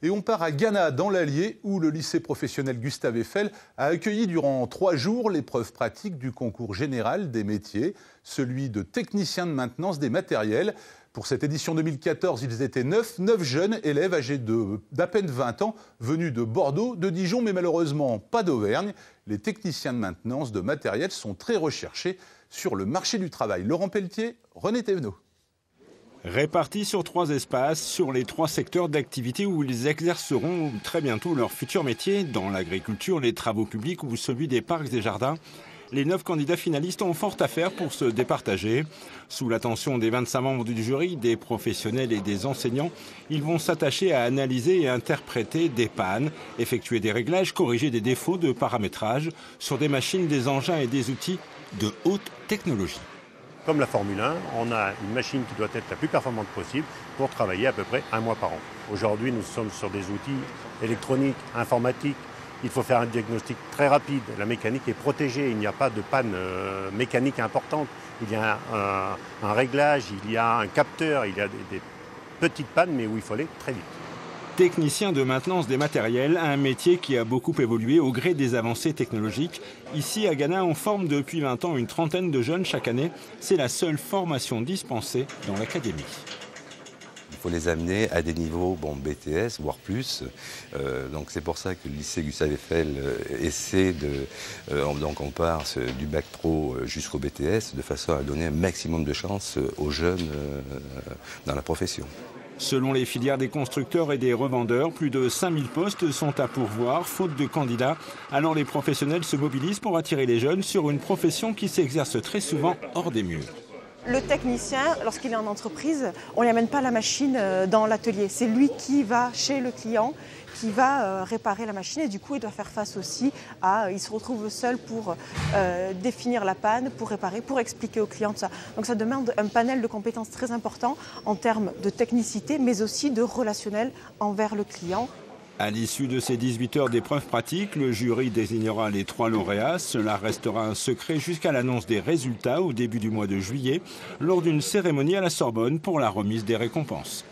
Et on part à Ghana, dans l'Allier, où le lycée professionnel Gustave Eiffel a accueilli durant 3 jours l'épreuve pratique du concours général des métiers, celui de technicien de maintenance des matériels. Pour cette édition 2014, ils étaient 9 jeunes élèves âgés d'à peine 20 ans, venus de Bordeaux, de Dijon, mais malheureusement pas d'Auvergne. Les techniciens de maintenance de matériel sont très recherchés sur le marché du travail. Laurent Pelletier, René Thévenot. Répartis sur 3 espaces, sur les 3 secteurs d'activité où ils exerceront très bientôt leur futur métier, dans l'agriculture, les travaux publics ou celui des parcs et jardins. Les 9 candidats finalistes ont fort à faire pour se départager. Sous l'attention des 25 membres du jury, des professionnels et des enseignants, ils vont s'attacher à analyser et interpréter des pannes, effectuer des réglages, corriger des défauts de paramétrage sur des machines, des engins et des outils de haute technologie. Comme la Formule 1, on a une machine qui doit être la plus performante possible pour travailler à peu près 1 mois par an. Aujourd'hui, nous sommes sur des outils électroniques, informatiques. Il faut faire un diagnostic très rapide. La mécanique est protégée, il n'y a pas de panne mécanique importante. Il y a un réglage, il y a un capteur, il y a des petites pannes, mais où il faut aller très vite. Technicien de maintenance des matériels, un métier qui a beaucoup évolué au gré des avancées technologiques. Ici, à Ghana, on forme depuis 20 ans une trentaine de jeunes chaque année. C'est la seule formation dispensée dans l'académie. Il faut les amener à des niveaux BTS, voire plus. Donc c'est pour ça que le lycée Gustave Eiffel essaie de... donc on part du bac pro jusqu'au BTS de façon à donner un maximum de chances aux jeunes dans la profession. Selon les filières des constructeurs et des revendeurs, plus de 5000 postes sont à pourvoir, faute de candidats. Alors les professionnels se mobilisent pour attirer les jeunes sur une profession qui s'exerce très souvent hors des murs. Le technicien, lorsqu'il est en entreprise, on ne lui amène pas la machine dans l'atelier. C'est lui qui va chez le client, qui va réparer la machine et du coup il doit faire face aussi à... Il se retrouve seul pour définir la panne, pour réparer, pour expliquer au client tout ça. Donc ça demande un panel de compétences très important en termes de technicité mais aussi de relationnel envers le client. À l'issue de ces 18 heures d'épreuves pratiques, le jury désignera les 3 lauréats. Cela restera un secret jusqu'à l'annonce des résultats au début du mois de juillet, lors d'une cérémonie à la Sorbonne pour la remise des récompenses.